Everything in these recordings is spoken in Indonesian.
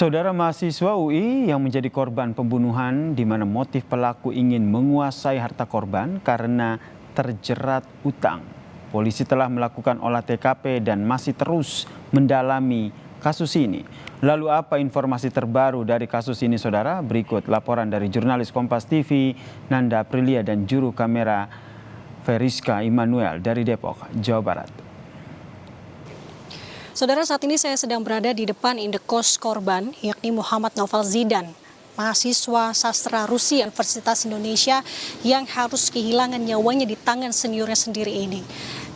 Saudara mahasiswa UI yang menjadi korban pembunuhan di mana motif pelaku ingin menguasai harta korban karena terjerat utang. Polisi telah melakukan olah TKP dan masih terus mendalami kasus ini. Lalu apa informasi terbaru dari kasus ini, saudara? Berikut laporan dari jurnalis Kompas TV Nanda Aprilia dan juru kamera Veriska Immanuel dari Depok, Jawa Barat. Saudara, saat ini saya sedang berada di depan indekos korban, yakni Muhammad Noval Zidan, mahasiswa sastra Rusia Universitas Indonesia yang harus kehilangan nyawanya di tangan seniornya sendiri ini.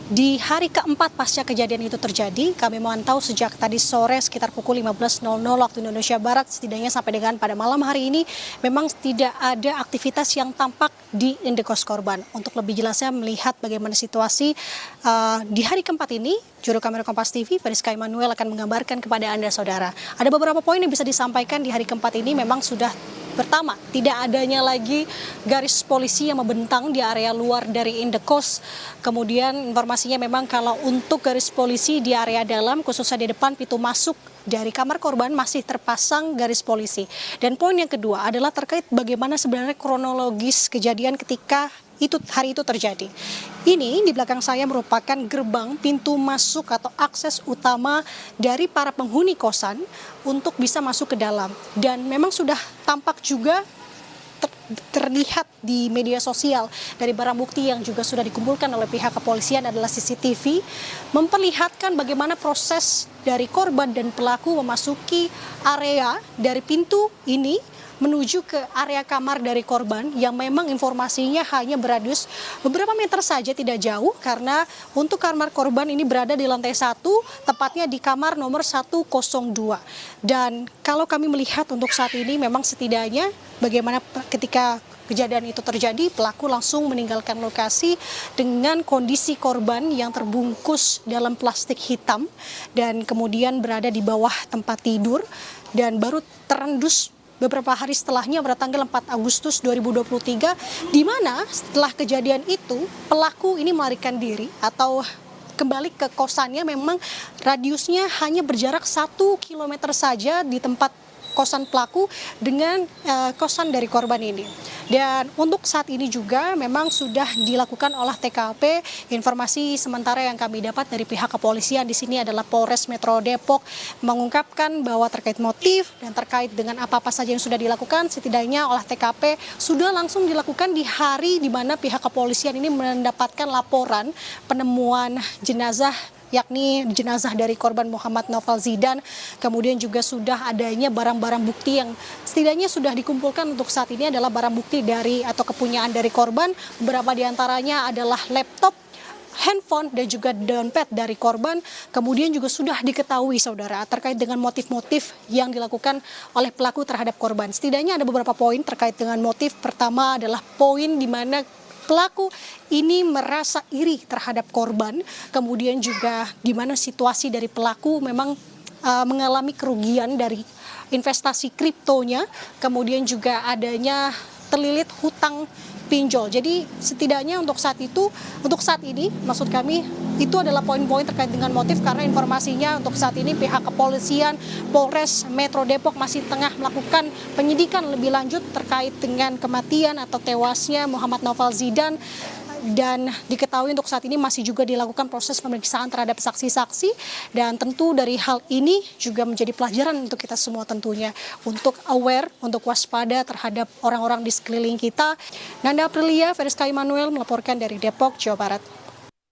Di hari keempat pasca kejadian itu terjadi, kami memantau sejak tadi sore sekitar pukul 15.00 waktu Indonesia Barat, setidaknya sampai dengan pada malam hari ini memang tidak ada aktivitas yang tampak di indekos korban. Untuk lebih jelasnya melihat bagaimana situasi di hari keempat ini, juru kamera Kompas TV Veriska Immanuel akan menggambarkan kepada Anda, saudara. Ada beberapa poin yang bisa disampaikan di hari keempat ini. Memang sudah pertama, tidak adanya lagi garis polisi yang membentang di area luar dari indekos. Kemudian informasinya memang kalau untuk garis polisi di area dalam, khususnya di depan pintu masuk dari kamar korban masih terpasang garis polisi. Dan poin yang kedua adalah terkait bagaimana sebenarnya kronologis kejadian ketika hari itu terjadi. Ini di belakang saya merupakan gerbang pintu masuk atau akses utama dari para penghuni kosan untuk bisa masuk ke dalam. Dan memang sudah tampak juga terlihat di media sosial dari barang bukti yang juga sudah dikumpulkan oleh pihak kepolisian adalah CCTV, memperlihatkan bagaimana proses dari korban dan pelaku memasuki area dari pintu ini menuju ke area kamar dari korban yang memang informasinya hanya beradius beberapa meter saja, tidak jauh, karena untuk kamar korban ini berada di lantai 1, tepatnya di kamar nomor 102. Dan kalau kami melihat untuk saat ini memang setidaknya bagaimana ketika kejadian itu terjadi, pelaku langsung meninggalkan lokasi dengan kondisi korban yang terbungkus dalam plastik hitam dan kemudian berada di bawah tempat tidur dan baru terendus beberapa hari setelahnya pada tanggal 4 Agustus 2023, di mana setelah kejadian itu pelaku ini melarikan diri atau kembali ke kosannya. Memang radiusnya hanya berjarak 1 kilometer saja di tempat kosan pelaku dengan kosan dari korban ini. Dan untuk saat ini juga memang sudah dilakukan olah TKP. Informasi sementara yang kami dapat dari pihak kepolisian di sini adalah Polres Metro Depok mengungkapkan bahwa terkait motif dan terkait dengan apa-apa saja yang sudah dilakukan, setidaknya olah TKP sudah langsung dilakukan di hari di mana pihak kepolisian ini mendapatkan laporan penemuan jenazah, yakni jenazah dari korban Muhammad Noval Zidan. Kemudian juga sudah adanya barang-barang bukti yang setidaknya sudah dikumpulkan untuk saat ini adalah barang bukti dari atau kepunyaan dari korban. Beberapa diantaranya adalah laptop, handphone, dan juga dompet dari korban. Kemudian juga sudah diketahui, saudara, terkait dengan motif-motif yang dilakukan oleh pelaku terhadap korban. Setidaknya ada beberapa poin terkait dengan motif. Pertama adalah poin di mana pelaku ini merasa iri terhadap korban, kemudian juga di mana situasi dari pelaku memang mengalami kerugian dari investasi kriptonya, kemudian juga adanya terlilit hutang pinjol. Jadi setidaknya untuk saat ini maksud kami itu adalah poin-poin terkait dengan motif, karena informasinya untuk saat ini pihak kepolisian Polres Metro Depok masih tengah melakukan penyidikan lebih lanjut terkait dengan kematian atau tewasnya Muhammad Noval Zidan. Dan diketahui untuk saat ini masih juga dilakukan proses pemeriksaan terhadap saksi-saksi, dan tentu dari hal ini juga menjadi pelajaran untuk kita semua tentunya untuk aware, untuk waspada terhadap orang-orang di sekeliling kita. Nanda Aprilia, Veriska Immanuel melaporkan dari Depok, Jawa Barat.